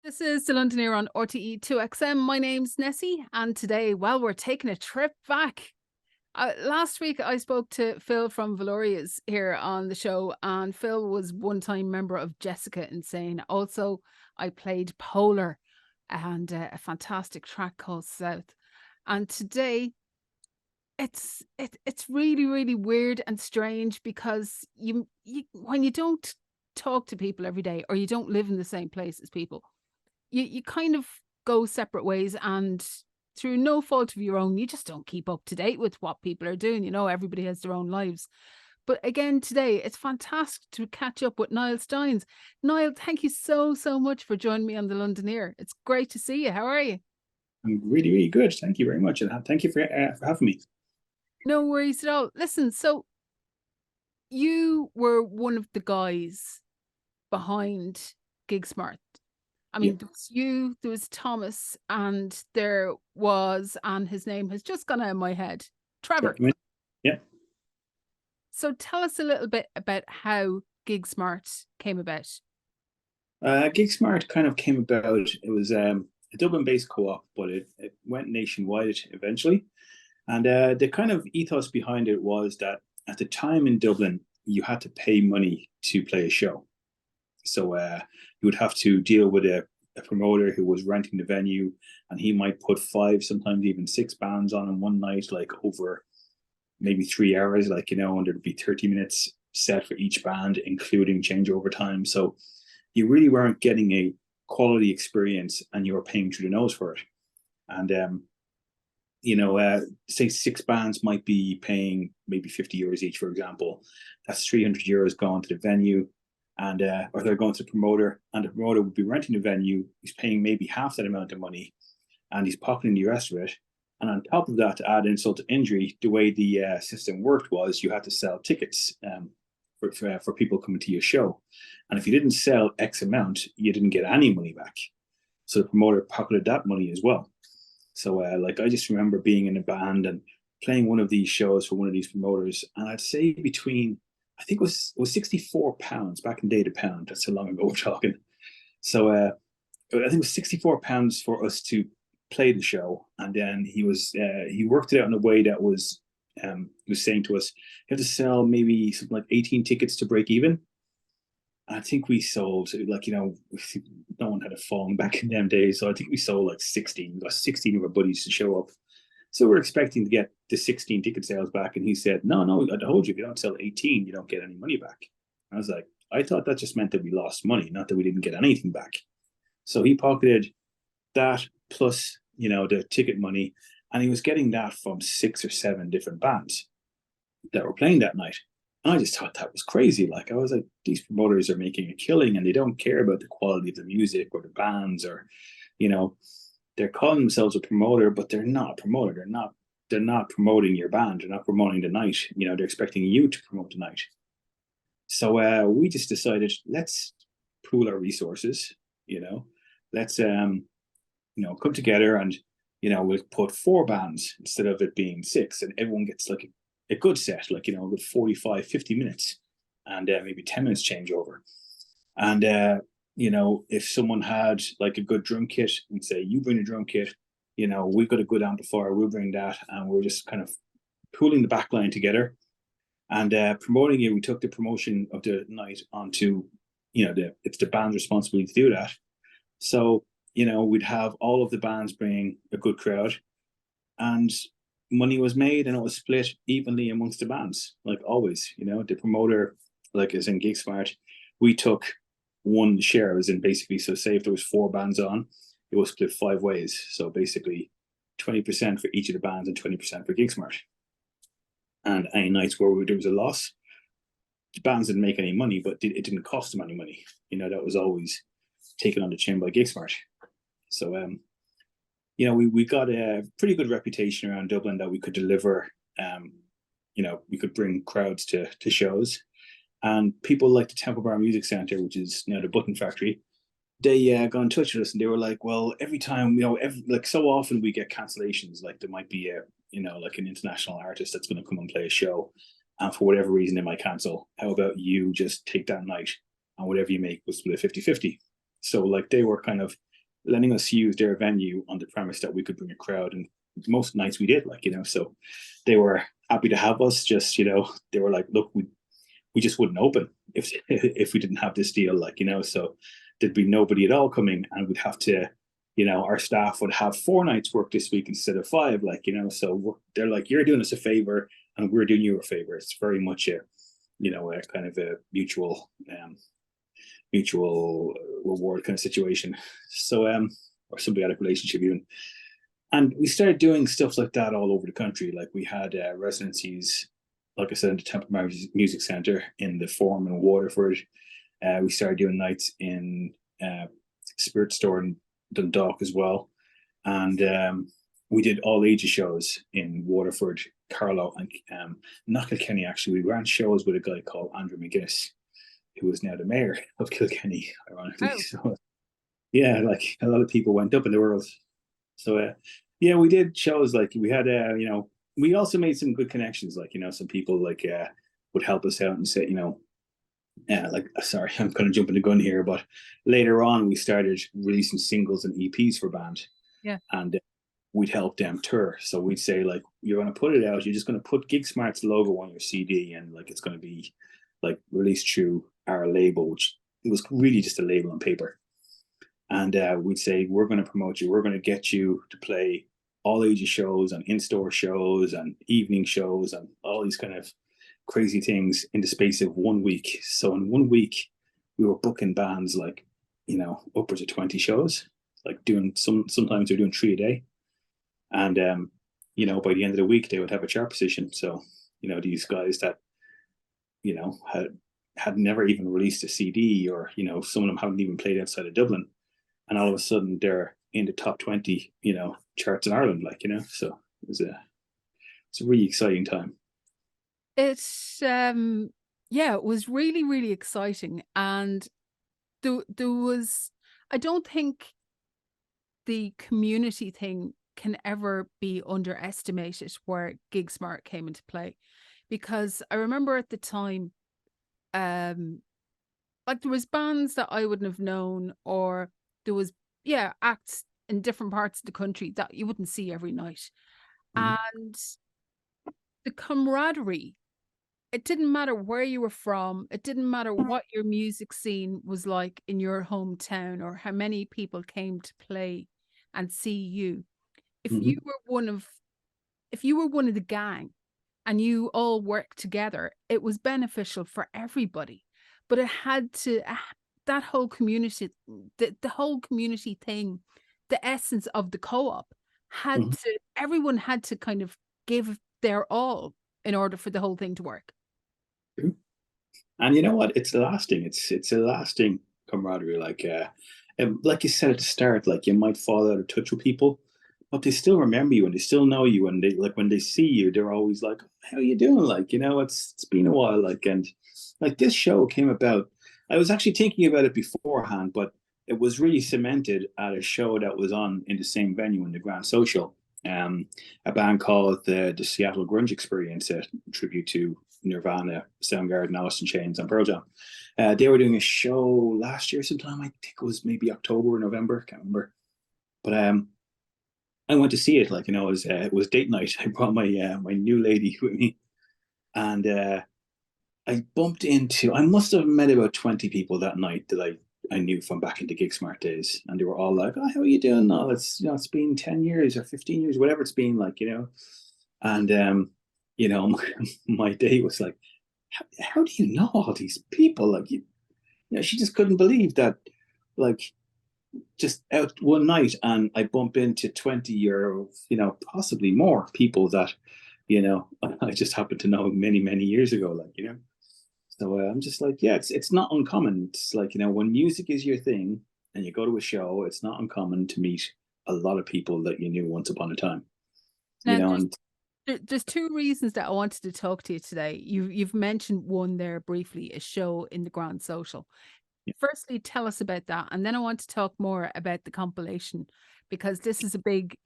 This is the Londoner on RTE2XM. My name's Nessie, and today, well, we're taking a trip back. Last week, I spoke to Phil from Valoria's here on the show, and Phil was one-time member of Jessica Insane. Also, I played Polar and a fantastic track called South. And today, it's really, really weird and strange because you when you don't talk to people every day or you don't live in the same place as people, you kind of go separate ways, and through no fault of your own, you just don't keep up to date with what people are doing. Everybody has their own lives. But again, today it's fantastic to catch up with Niall Stynes. Niall, thank you so much for joining me on the Londoner. It's great to see you. How are you? I'm really, really good. Thank you very much, and thank you for having me. No worries at all. Listen, so you were one of the guys behind Gigsmart. I Yeah, mean, there was you, there was Thomas, and there was, and his name has just gone out of my head, sorry. Trevor. Yeah, So tell us a little bit about how Gigsmart came about. Gigsmart kind of came about. It was a Dublin-based co-op, but it went nationwide eventually. And the kind of ethos behind it was that at the time in Dublin, you had to pay money to play a show. So you would have to deal with a promoter who was renting the venue, and he might put five, sometimes even six bands on in one night, like over maybe 3 hours, and there'd be 30 minutes set for each band, including changeover time. So you really weren't getting a quality experience, and you were paying through the nose for it. And say six bands might be paying maybe 50 euros each, for example. That's 300 euros gone to the venue, and or they're going to the promoter, and the promoter would be renting the venue. He's paying maybe half that amount of money, and he's pocketing the rest of it. And on top of that, to add insult to injury, the way the system worked was you had to sell tickets for people coming to your show. And if you didn't sell X amount, you didn't get any money back. So the promoter pocketed that money as well. So I just remember being in a band and playing one of these shows for one of these promoters, and I'd say between, I think it was £64 back in the day, the pound. That's how long ago we're talking. So I think it was £64 for us to play the show, and then he worked it out in a way that he was saying to us, you have to sell maybe something like 18 tickets to break even. I think we sold, no one had a phone back in them days, so I think we sold like 16. We got 16 of our buddies to show up. So we're expecting to get the 16 ticket sales back, and he said, no, I told you, if you don't sell 18, you don't get any money back. I was like, I thought that just meant that we lost money, not that we didn't get anything back. So he pocketed that plus, the ticket money, and he was getting that from 6 or 7 different bands that were playing that night. And I just thought that was crazy. I was like, these promoters are making a killing, and they don't care about the quality of the music or the bands, or, they're calling themselves a promoter, but they're not a promoter. They're not promoting your band. They're not promoting the night. They're expecting you to promote the night. So we just decided, let's pool our resources. Let's come together, and we'll put 4 bands instead of it being 6, and everyone gets like a good set, a good 45, 50 minutes, and maybe 10 minutes changeover. And if someone had like a good drum kit, we'd say, you bring the drum kit, we've got a good amplifier, we'll bring that, and we're just kind of pooling the back line together and promoting it. We took the promotion of the night onto, it's the band's responsibility to do that. So we'd have all of the bands bringing a good crowd, and money was made, and it was split evenly amongst the bands, like always. The promoter, like as in Gigsmart, we took one share, as in basically, so say if there was 4 bands on, it was split 5 ways. So basically 20% for each of the bands and 20% for Gigsmart. And any nights where there was a loss, the bands didn't make any money, but it didn't cost them any money. That was always taken on the chin by Gigsmart. So we got a pretty good reputation around Dublin that we could deliver. We could bring crowds to shows, and people like the Temple Bar Music Centre, which is the Button Factory. They got in touch with us, and they were like, "Well, every time, so often we get cancellations. Like there might be like an international artist that's going to come and play a show, and for whatever reason they might cancel. How about you just take that night, and whatever you make was split 50-50?" So they were kind of letting us use their venue on the premise that we could bring a crowd. And most nights we did, like, so they were happy to have us. Just, they were like, look, we just wouldn't open if we didn't have this deal, like, so there'd be nobody at all coming, and we'd have to, our staff would have 4 nights work this week instead of 5, like, so they're like, you're doing us a favor and we're doing you a favor. It's very much a kind of a mutual reward kind of situation. So or symbiotic relationship even. And we started doing stuff like that all over the country. Like, we had residencies, like I said, in the Temple Music Centre, in the Forum in Waterford. We started doing nights in Spirit Store in Dundalk as well. And we did all ages shows in Waterford, Carlow, and not Kilkenny, actually. We ran shows with a guy called Andrew McGuinness, who is now the mayor of Kilkenny, ironically. Oh. So, yeah, like, a lot of people went up in the world. So, yeah, we did shows. Like, we had, we also made some good connections. Like, some people like would help us out and say, like, sorry, I'm kind of jumping the gun here, but later on we started releasing singles and EPs for band. Yeah. And we'd help them tour. So we'd say, like, you're going to put it out. You're just going to put Gigsmart's logo on your CD, and like, it's going to be like released through our label, which it was really just a label on paper. And we'd say, we're going to promote you. We're going to get you to play all ages shows and in-store shows and evening shows and all these kind of crazy things in the space of 1 week. So in 1 week, we were booking bands like, upwards of 20 shows, like doing sometimes we were doing 3 a day. And, by the end of the week, they would have a chart position. So, these guys that, had never even released a CD, or, some of them haven't even played outside of Dublin. And all of a sudden they're in the top 20, charts in Ireland, like, so it's a really exciting time. It's yeah, it was really, really exciting. And there was, I don't think the community thing can ever be underestimated where Gigsmart came into play. Because I remember at the time, like, there was bands that I wouldn't have known, or there was, acts in different parts of the country that you wouldn't see every night. Mhm. And the camaraderie, it didn't matter where you were from, it didn't matter what your music scene was like in your hometown, or how many people came to play and see you. If you Mhm. were one of the gang and you all worked together, it was beneficial for everybody. But it had to, that whole community, the whole community thing, the essence of the co-op had Mhm. to, everyone had to kind of give their all in order for the whole thing to work. And you know what? It's lasting. It's a lasting camaraderie. Like you said at the start, like, you might fall out of touch with people, but they still remember you and they still know you. And they, like, when they see you, they're always like, "How you doing?" Like, it's been a while. Like, and like, this show came about. I was actually thinking about it beforehand, but it was really cemented at a show that was on in the same venue in the Grand Social. A band called the Seattle Grunge Experience, a tribute to Nirvana, Soundgarden, Alice in Chains, and Pearl Jam. They were doing a show last year sometime. I think it was maybe October or November. Can't remember. But I went to see it. Like, it was date night. I brought my new lady with me, and I bumped into. I must have met about 20 people that night that I knew from back in the Gigsmart days, and they were all like, "Oh, how are you doing?" "Oh, it's been 10 years or 15 years, whatever it's been, like, And my day was like, how do you know all these people? Like, she just couldn't believe that, like, just out one night, and I bump into 20 or possibly more people that I just happened to know many, many years ago, like, So I'm just like, yeah, it's not uncommon. It's like, when music is your thing and you go to a show, it's not uncommon to meet a lot of people that you knew once upon a time. Now, And there's two reasons that I wanted to talk to you today. You've mentioned one there briefly, a show in the Grand Social. yeah. Firstly, tell us about that, and then I want to talk more about the compilation, because this is a big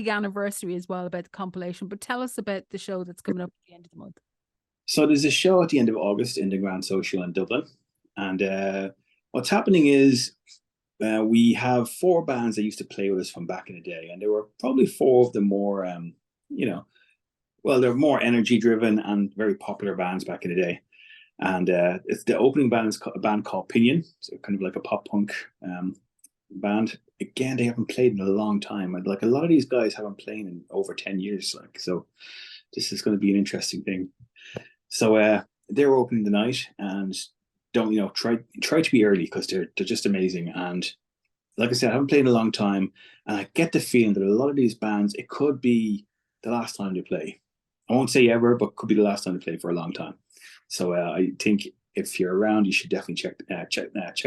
anniversary as well about the compilation. But tell us about the show that's coming up at the end of the month. So there's a show at the end of August in the Grand Social in Dublin, and what's happening is We have four bands that used to play with us from back in the day, and there were probably four of the more, you know, well, they're more energy driven and very popular bands back in the day. And it's the opening band is a band called Pinion, so kind of like a pop punk band. Again, they haven't played in a long time, and like a lot of these guys haven't played in over 10 years. Like, so this is going to be an interesting thing. So they're opening the night, and don't try to be early because they're just amazing. And like I said, I haven't played in a long time, and I get the feeling that a lot of these bands, it could be the last time they play. I won't say ever, but could be the last time they play for a long time. So I think if you're around, you should definitely check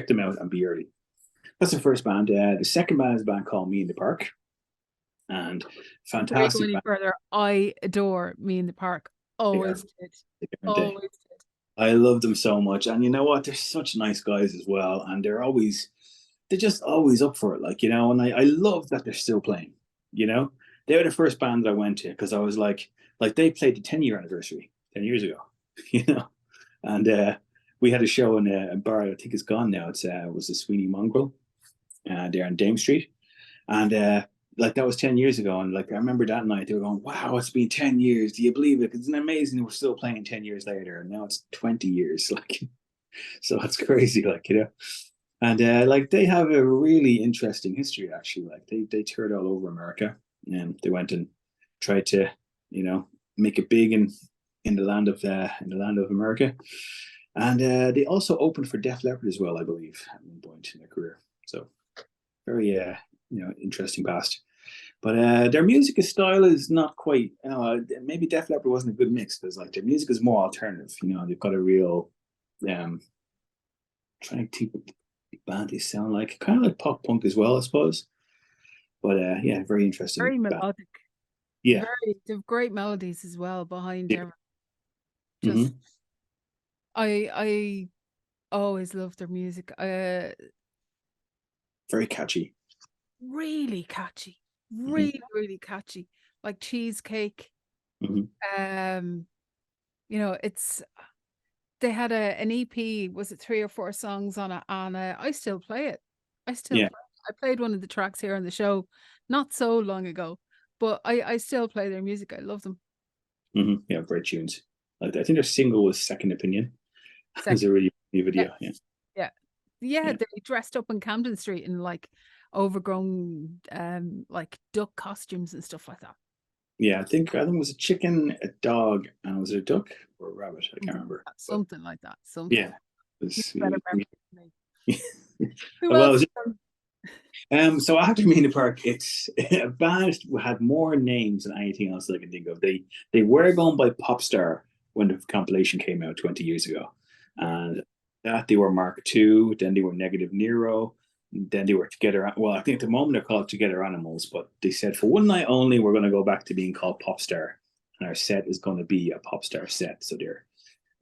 them out and be early. That's the first band. The second band is a band called Me in the Park, and Before you go fantastic any band. further, I adore Me in the Park. They are Always did. different day. Always did. I love them so much, and you know what? They're such nice guys as well, and they're just always up for it, like And I love that they're still playing. You know, they were the first band that I went to because I was like they played the 10-year anniversary 10 years ago, you know, and we had a show in a bar. I think it's gone now. It was the Sweeney Mongrel, there on Dame Street, and like that was 10 years ago. And like I remember that night, they were going, "Wow, it's been 10 years. Do you believe it? It's amazing. We're still playing 10 years later, and now it's 20 years." Like, so it's crazy, And like they have a really interesting history, actually. Like they toured all over America, and they went and tried to, make it big in the land of America. And they also opened for Def Leppard as well, I believe, at one point in their career. So very interesting past. But their music style is not quite. Maybe Def Leppard wasn't a good mix because like their music is more alternative. They've got a real. Trying to think what band they sound like, kind of like pop punk as well, I suppose. But yeah, very interesting Very band. melodic. Yeah, They have great melodies as well behind yeah. everything. Just Mm-hmm. I always love their music. Very catchy. Really catchy. Mm-hmm. Really catchy. Like Cheesecake. Mm-hmm. Um, it's they had an EP, was it 3 or 4 songs on it, and I still play it. I still Yeah. play it. I played one of the tracks here on the show not so long ago, but I still play their music. I love them. Mm-hmm. Yeah, great tunes. I think their single was Second Opinion. It was Second. a really funny Yeah, video. Yeah. yeah. Yeah, Yeah. they dressed up in Camden Street in like overgrown like duck costumes and stuff like that. Yeah, I think it was a chicken, a dog, and was it a duck or a rabbit? I can't remember. But Something like that. Something yeah, like it that. was, Better we, memory than me. Who well, it else? was so after Me in the Park, it's a band had more names than anything else that I can think of. They were going by Popstar when the compilation came out 20 years ago, Yeah. and that they were Mark II. Then they were Negative Nero. Then they were Together. Well, I think at the moment they're called Together Animals, but they said for one night only we're going to go back to being called Popstar, and our set is going to be a Popstar set. So they're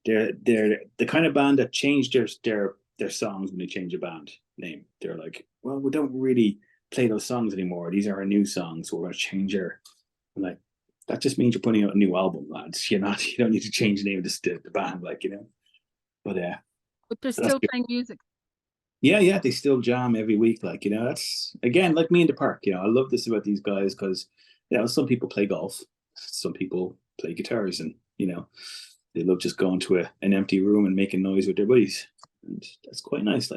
the kind of band that changed their songs when they change a band name. They're like, well, we don't really play those songs anymore. These are our new songs, so we're going to change our. I'm like, that just means you're putting out a new album, lads. You don't need to change the name of the band, But But they're that's still good. playing music. Yeah, they still jam every week. That's again like Me in the Park. I love this about these guys because some people play golf, some people play guitars, and they love just going to an empty room and making noise with their buddies, and that's quite nice.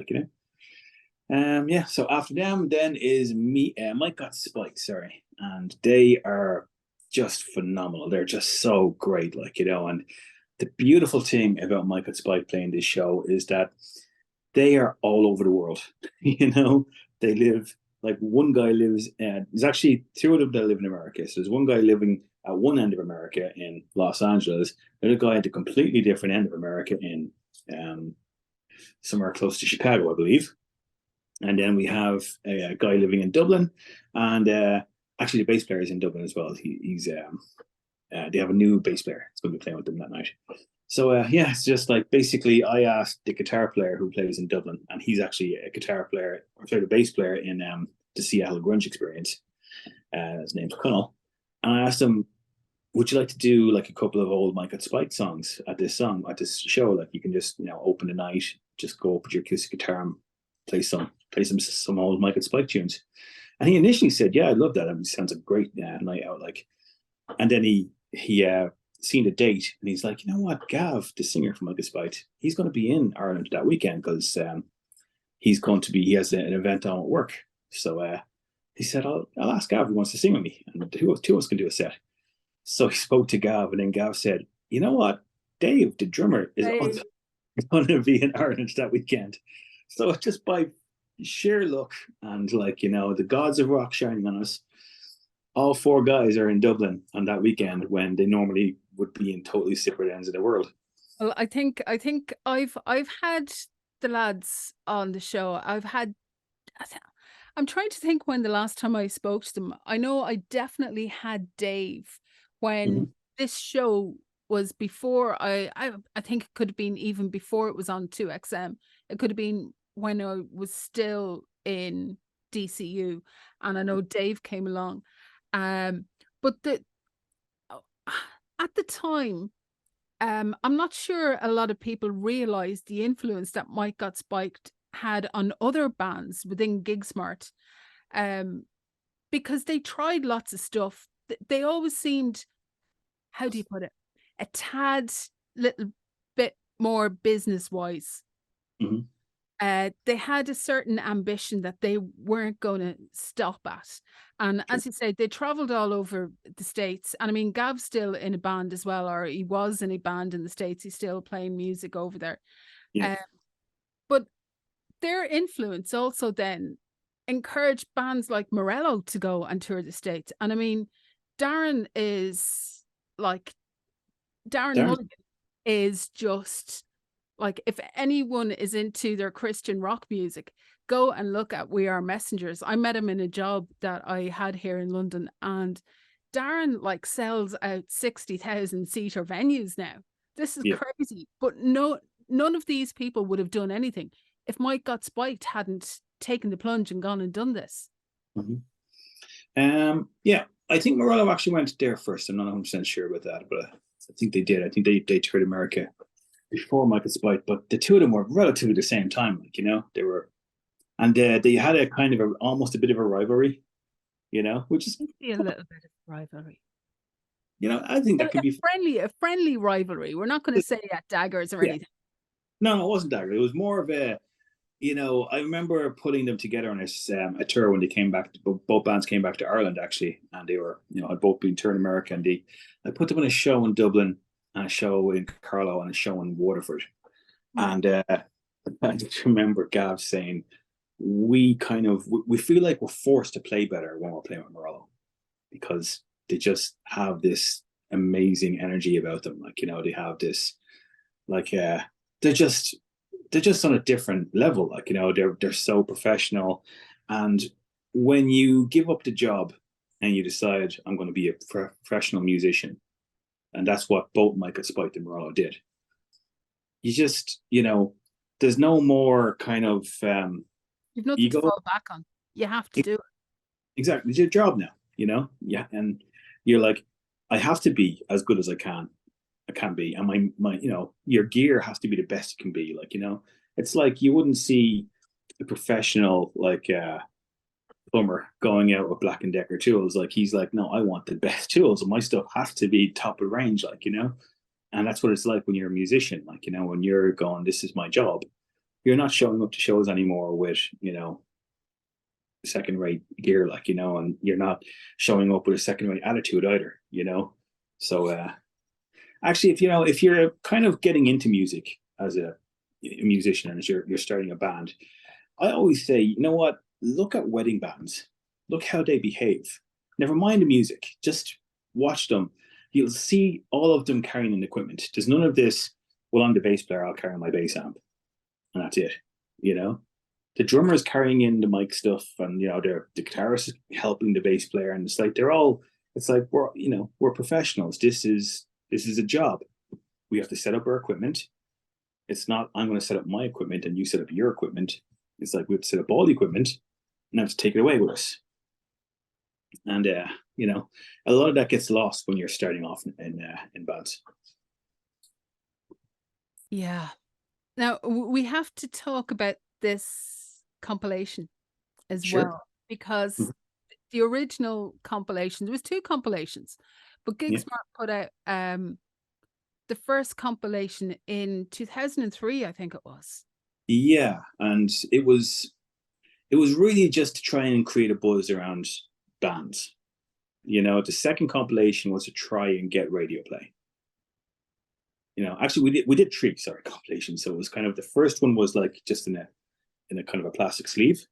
Yeah. So after them, then is me. Mike Got Spiked, sorry, and they are just phenomenal. They're just so great, And the beautiful thing about Mike Got Spiked playing this show is that they are all over the world. They live like one guy lives. There's actually two of them that live in America. So there's one guy living at one end of America in Los Angeles. There's a guy at the completely different end of America in somewhere close to Chicago, I believe. And then we have a guy living in Dublin, and actually the bass player is in Dublin as well. He's they have a new bass player. It's going to be playing with them that night. So yeah, it's just like basically I asked the guitar player who plays in Dublin, and he's actually a guitar player, or sorry, the bass player in the Seattle Grunge Experience. His name's Connell, and I asked him, "Would you like to do like a couple of old Mike and Spike songs at this show? Like you can just open the night, just go up with your acoustic guitar and some old Michael Spike tunes. And he initially said, "Yeah, I'd love that. I mean, it sounds a great night out." Like, and then he seen the date, and he's like, "You know what, Gav, the singer from Michael Spike, he's going to be in Ireland that weekend because he has an event on at work." So he said, "I'll ask Gav who wants to sing with me, and two of us can do a set." So he spoke to Gav, and then Gav said, "You know what, Dave, the drummer, is going to be in Ireland that weekend." So just by sheer luck and, like, the gods of rock shining on us, all four guys are in Dublin on that weekend when they normally would be in totally separate ends of the world. Well, I think I've had the lads on the show. I'm trying to think when the last time I spoke to them. I know I definitely had Dave when this show was before I think it could have been even before it was on 2XM. It could have been when I was still in DCU, and I know Dave came along. But at the time, I'm not sure a lot of people realized the influence that Mike Got Spiked had on other bands within Gigsmart, because they tried lots of stuff. They always seemed, how do you put it, a tad little bit more business wise. Mm-hmm. They had a certain ambition that they weren't going to stop at. And as you say, they traveled all over the States. And I mean, Gav's still in a band as well, or he was in a band in the States. He's still playing music over there. Yeah. But their influence also then encouraged bands like Morello to go and tour the States. And I mean, Darren Mulligan is just, like, if anyone is into their Christian rock music, go and look at We Are Messengers. I met him in a job that I had here in London, and Darren like sells out 60,000 seater venues now. This is crazy. But none of these people would have done anything if Mike Got Spiked hadn't taken the plunge and gone and done this. Yeah, I think Morello actually went there first. I'm not 100% sure about that, but I think they did. I think they toured America before Michael Spike, but the two of them were relatively the same time. Like, they were, and they had a kind of almost a bit of a rivalry, which is a little bit of rivalry. I think that could be a friendly rivalry. We're not going to say at daggers or anything. No, it wasn't dagger. It was more of a, I remember putting them together on a tour when they came back. Both bands came back to Ireland actually, and they were, had both been touring America, and I put them on a show in Dublin, and a show in Carlow, and a show in Waterford. And I just remember Gav saying, we feel like we're forced to play better when we're playing with Morello, because they just have this amazing energy about them. Like, they have this, like, they're just on a different level. Like, they're so professional. And when you give up the job and you decide, I'm going to be a professional musician, and that's what both Michael Spike and Morello did, you just, there's no more kind of you've nothing ego to fall back on. You have to do it. Exactly. It's your job now, Yeah. And you're like, I have to be as good as I can be. And my your gear has to be the best it can be. Like, it's like you wouldn't see a professional, like, plumber going out with Black & Decker tools. Like, he's like, no, I want the best tools, and my stuff has to be top of range. Like, and that's what it's like when you're a musician. Like, when you're going, this is my job, you're not showing up to shows anymore with, second-rate gear, like, and you're not showing up with a second-rate attitude either, So actually, if you're kind of getting into music as a musician, and as you're starting a band, I always say, you know what? Look at wedding bands. Look how they behave. Never mind the music. Just watch them. You'll see all of them carrying an equipment. There's none of this, well, I'm the bass player, I'll carry my bass amp, and that's it. The drummer is carrying in the mic stuff, and the guitarist is helping the bass player, and it's like we're professionals. This is a job. We have to set up our equipment. It's not, I'm going to set up my equipment and you set up your equipment. It's like we have to set up all the equipment and have to take it away with us. And a lot of that gets lost when you're starting off in bands. Yeah. Now we have to talk about this compilation as Sure. well, because Mhm. the original compilation, there was two compilations, but Yeah. Gigsmart put out the first compilation in 2003, I think it was. Yeah, and it was really just to try and create a buzz around bands. The second compilation was to try and get radio play. Actually, we did three, sorry, compilations. So it was kind of, the first one was like just in a kind of a plastic sleeve,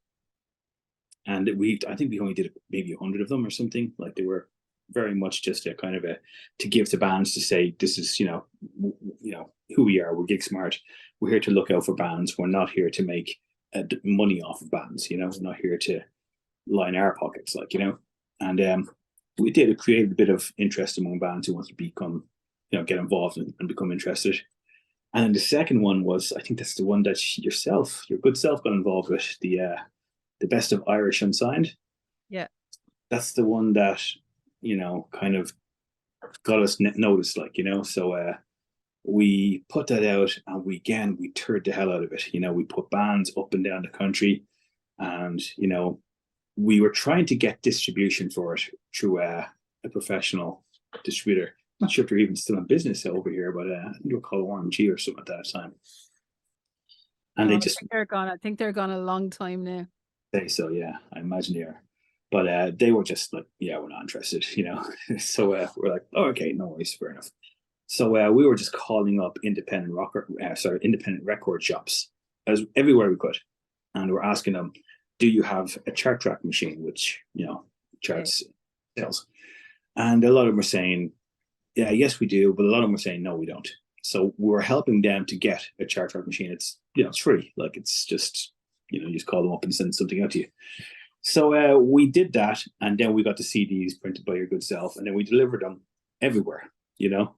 and I think we only did maybe 100 of them or something. Like, they were very much just a kind of a to give to bands to say, this is who we are. We're Gigsmart. We're here to look out for bands. We're not here to make money off of bands. We're not here to line our pockets, and we did. It created a bit of interest among bands who want to become, get involved and become interested. And then the second one was, I think that's the one that your good self, got involved with, the best of Irish Unsigned. Yeah. That's the one that kind of got us noticed, So we put that out, and we toured the hell out of it. We put bands up and down the country, and we were trying to get distribution for it through a professional distributor. I'm not sure if they're even still in business over here, but I think they were called OMG or something at that time. And Oh, they I just think they're gone. I think they're gone a long time now. say so, yeah. I imagine they are. But they were just like, yeah, we're not interested. So we're like, oh, okay, no worries, fair enough. So we were just calling up independent record shops as everywhere we could, and we're asking them, "Do you have a chart track machine which Okay. charts sales?" And a lot of them were saying, "Yeah, yes, we do," but a lot of them were saying, "No, we don't." So we're helping them to get a chart track machine. It's free, like, it's just you just call them up and send something out to you. So we did that, and then we got the CDs printed by your good self, and then we delivered them everywhere.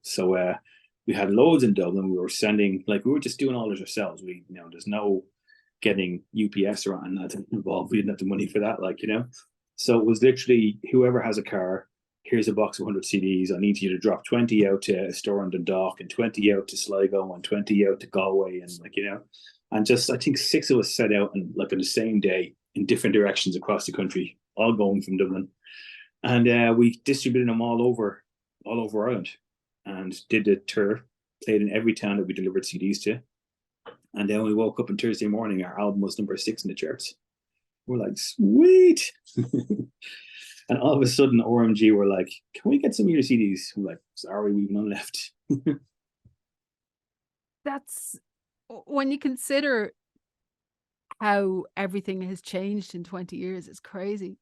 So we had loads in Dublin. We were sending, like, we were just doing all this ourselves. There's no getting UPS or anything involved. We didn't have the money for that, So it was literally, whoever has a car, here's a box of 100 CDs. I need you to drop 20 out to a store in Dundalk, and 20 out to Sligo, and 20 out to Galway, and and just, I think 6 of us set out, and like on the same day, in different directions across the country, all going from Dublin, and we distributed them all over Ireland, and did the tour, played in every town that we delivered CDs to, and then we woke up on Thursday morning, our album was number 6 in the charts. We're like, sweet. And all of a sudden, OMG were like, can we get some of your CDs? We're like, sorry, we've none left. That's when you consider how everything has changed in 20 years, it's crazy.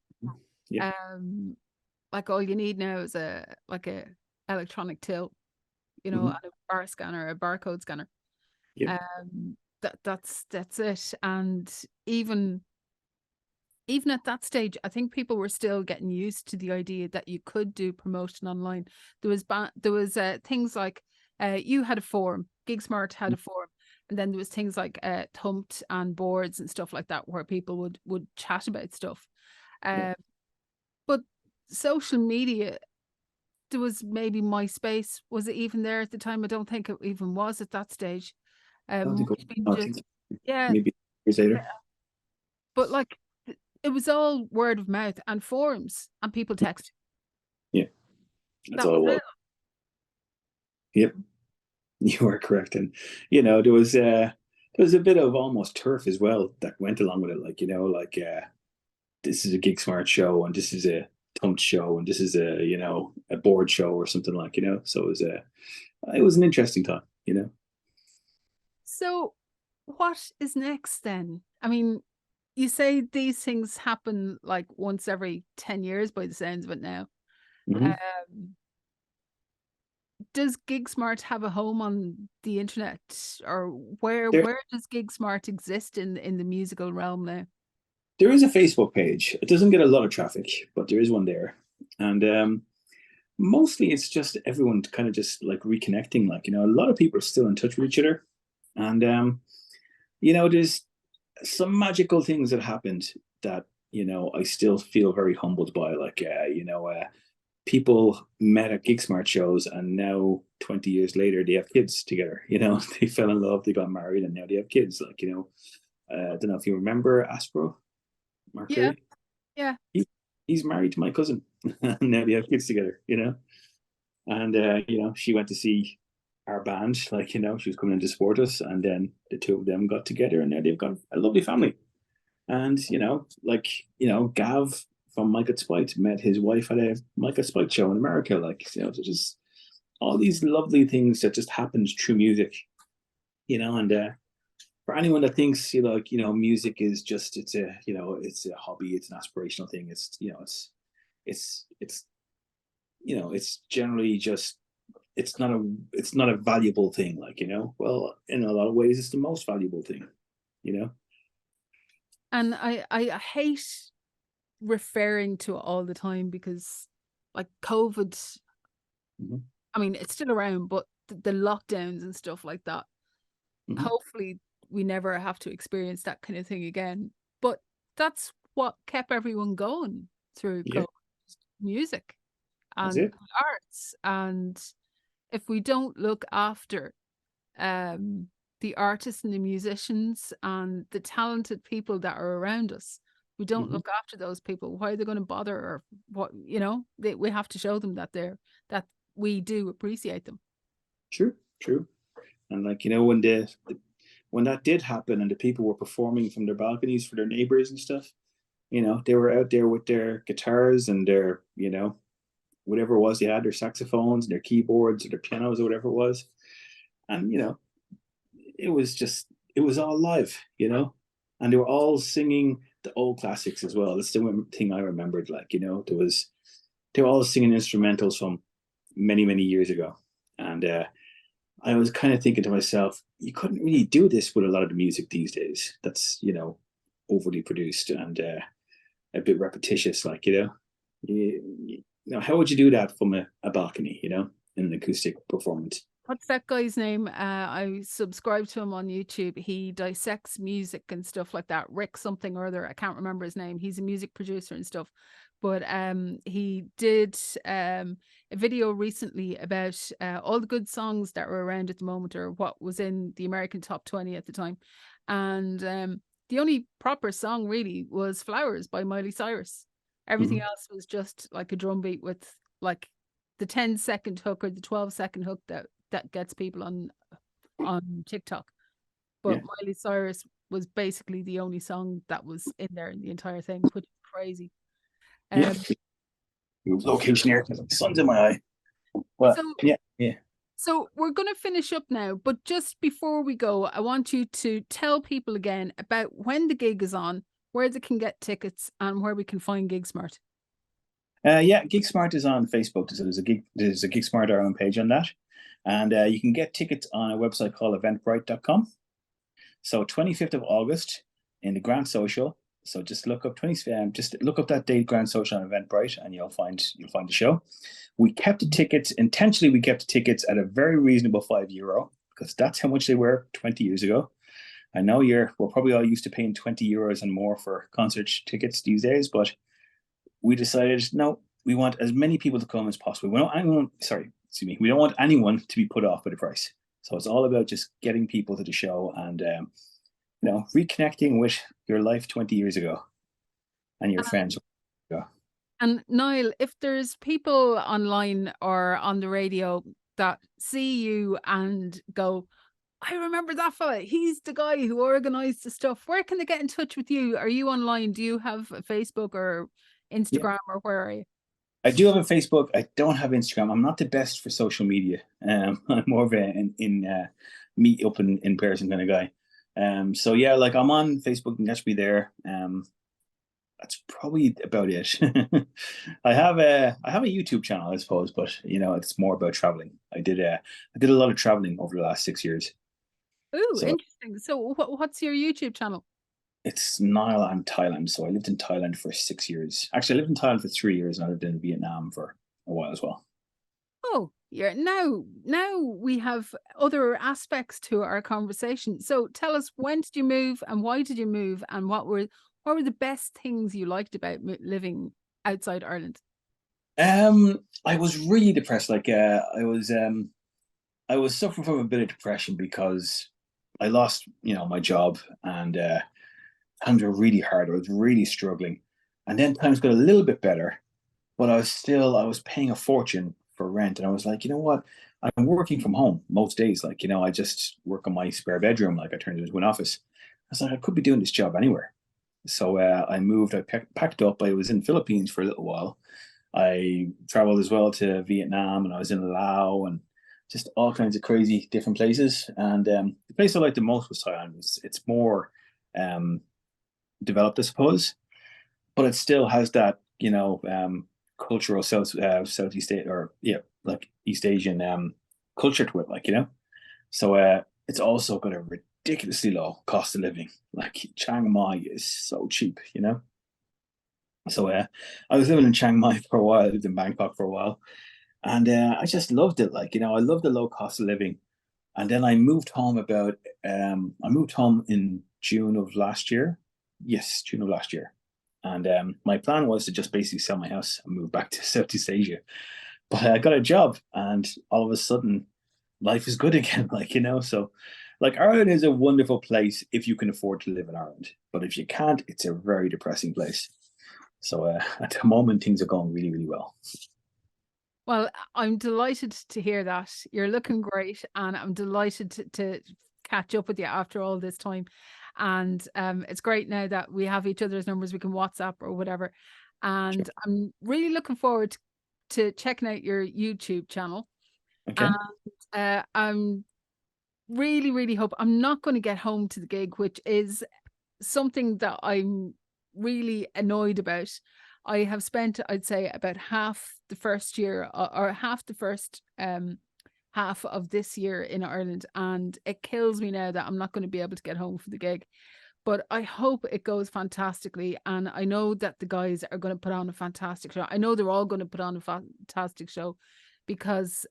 Yeah. Like, all you need now is a electronic till, Mm-hmm. and a bar scanner, a barcode scanner. Yeah. That's it. And even at that stage, I think people were still getting used to the idea that you could do promotion online. There was things like, you had a forum, Gigsmart had a forum, and then there was things like Thumped and boards and stuff like that, where people would chat about stuff. Yeah. But social media, there was maybe MySpace. Was it even there at the time? I don't think it even was at that stage. I don't think, Might have been I just, think yeah, maybe years later. but like, it was all word of mouth and forums and people text. Yeah, that's That all was it was. it. Yep, you are correct. And there was a bit of almost turf as well that went along with it. This is a Gigsmart show, and this is a Tumped show, and this is a board show or something, So it was an interesting time. So what is next then? I mean, you say these things happen like once every 10 years by the sounds of it now. Mm-hmm. Um, does Gigsmart have a home on the internet, or where There, does Gigsmart exist in the musical realm now? there is a Facebook page. It doesn't get a lot of traffic, but there is one there, and mostly it's just everyone kind of just like reconnecting. A lot of people are still in touch with each other, and there's some magical things that happened that I still feel very humbled by. People met at Gigsmart shows, and now 20 years later they have kids together. They fell in love, they got married, and now they have kids. I don't know if you remember Aspro, Mark Yeah, Curry. yeah. He's married to my cousin. Now they have kids together, And she went to see our band, she was coming in to support us, and then the two of them got together, and now they've got a lovely family. And Gav from Micah Spite met his wife at a Micah Spite show in America. So just all these lovely things that just happened through music, and for anyone that thinks music is just it's a hobby, it's an aspirational thing, it's generally just it's not a valuable thing, well, in a lot of ways it's the most valuable thing. And I hate referring to it all the time because like COVID, Mm-hmm. I mean, it's still around, but the lockdowns and stuff like that, Mm-hmm. hopefully we never have to experience that kind of thing again. But that's what kept everyone going through Yeah, COVID, music that's and it. arts. And if we don't look after the artists and the musicians and the talented people that are around us, we don't Mm-hmm. look after those people, why are they going to bother? Or what, we have to show them that that we do appreciate them. True. And when that did happen and the people were performing from their balconies for their neighbors and stuff, they were out there with their guitars and their whatever it was they had, their saxophones and their keyboards or their pianos or whatever it was. And it was all live, and they were all singing the old classics as well. That's the thing I remembered. They were all singing instrumentals from many, many years ago. And I was kind of thinking to myself, you couldn't really do this with a lot of the music these days. That's overly produced and a bit repetitious. How would you do that from a balcony? In an acoustic performance? What's that guy's name? I subscribe to him on YouTube. He dissects music and stuff like that. Rick something or other. I can't remember his name. He's a music producer and stuff. But he did a video recently about all the good songs that were around at the moment, or what was in the American top 20 at the time. And the only proper song really was Flowers by Miley Cyrus. Everything else was just like a drum beat with like the 10-second hook or the 12-second hook that gets people on TikTok. But Yeah. Miley Cyrus was basically the only song that was in there in the entire thing, which is crazy. Yeah. Location here, the sun's in my eye. Well, So yeah. So we're going to finish up now, but just before we go, I want you to tell people again about when the gig is on, where they can get tickets, and where we can find Gigsmart. Gigsmart is on Facebook. So there's a Gigsmart Ireland page on that, and you can get tickets on a website called eventbrite.com. So 25th of August in the Grand Social. So just look up that date, Grand Social on Eventbrite, and you'll find the show. We kept the tickets intentionally. We kept the tickets at a very reasonable €5 because that's how much they were 20 years ago. I know we're probably all used to paying €20 and more for concert tickets these days, but we decided no, we want as many people to come as possible. We don't want anyone to be put off by the price. So it's all about just getting people to the show and reconnecting with your life 20 years ago and your friends. And Niall, if there's people online or on the radio that see you and go, I remember that fella, he's the guy who organized the stuff, where can they get in touch with you? Are you online? Do you have a Facebook or Instagram, or where are you? I do have a Facebook. I don't have Instagram. I'm not the best for social media. I'm more of a meet up in person kind of guy. So yeah, I'm on Facebook and catch me there. That's probably about it. I have a YouTube channel, I suppose, but it's more about traveling. I did a lot of traveling over the last 6 years. Oh, interesting. So what's your YouTube channel? It's Niall and Thailand. So I lived in Thailand for 6 years. Actually, I lived in Thailand for 3 years, and I lived in Vietnam for a while as well. Oh, yeah. Now we have other aspects to our conversation. So tell us, when did you move and why did you move, and what were the best things you liked about living outside Ireland? I was really depressed. I was suffering from a bit of depression because I lost, my job, and times were really hard. I was really struggling. And then times got a little bit better, but I was paying a fortune for rent. And I was like, you know what? I'm working from home most days. Like, I just work on my spare bedroom. Like I turned it into an office. I was like, I could be doing this job anywhere. So I moved, packed up. I was in the Philippines for a little while. I traveled as well to Vietnam, and I was in Laos and just all kinds of crazy different places. And the place I liked the most was Thailand. It's more um, developed, I suppose, but it still has that, cultural Southeast or yeah, like East Asian culture to it, So it's also got a ridiculously low cost of living. Like Chiang Mai is so cheap. So I was living in Chiang Mai for a while. I lived in Bangkok for a while, and I just loved it. I loved the low cost of living. And then I moved home in June of last year. Yes, June of last year. And my plan was to just basically sell my house and move back to Southeast Asia. But I got a job, and all of a sudden, life is good again. So like Ireland is a wonderful place if you can afford to live in Ireland. But if you can't, it's a very depressing place. So at the moment, things are going really, really well. Well, I'm delighted to hear that. You're looking great, and I'm delighted to catch up with you after all this time. And it's great now that we have each other's numbers. We can WhatsApp or whatever. Sure. And I'm really looking forward to checking out your YouTube channel. Okay. And I'm really, really hope I'm not going to get home to the gig, which is something that I'm really annoyed about. I have spent, I'd say, about half the first year or half the first half of this year in Ireland, and it kills me now that I'm not going to be able to get home for the gig. But I hope it goes fantastically, and I know that the guys are going to put on a fantastic show. I know they're all going to put on a fantastic show, because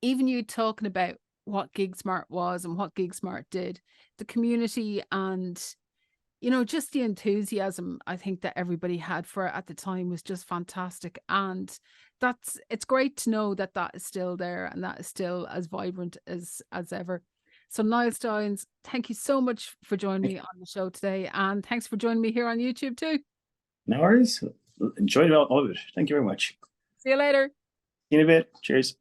even you talking about what Gigsmart was and what Gigsmart did, the community and just the enthusiasm I think that everybody had for it at the time was just fantastic. And it's great to know that that is still there and that is still as vibrant as ever. So Niall Stynes, thank you so much for joining me on the show today, and thanks for joining me here on YouTube too. No worries. Enjoyed all of it. Thank you very much. See you later. See you in a bit. Cheers.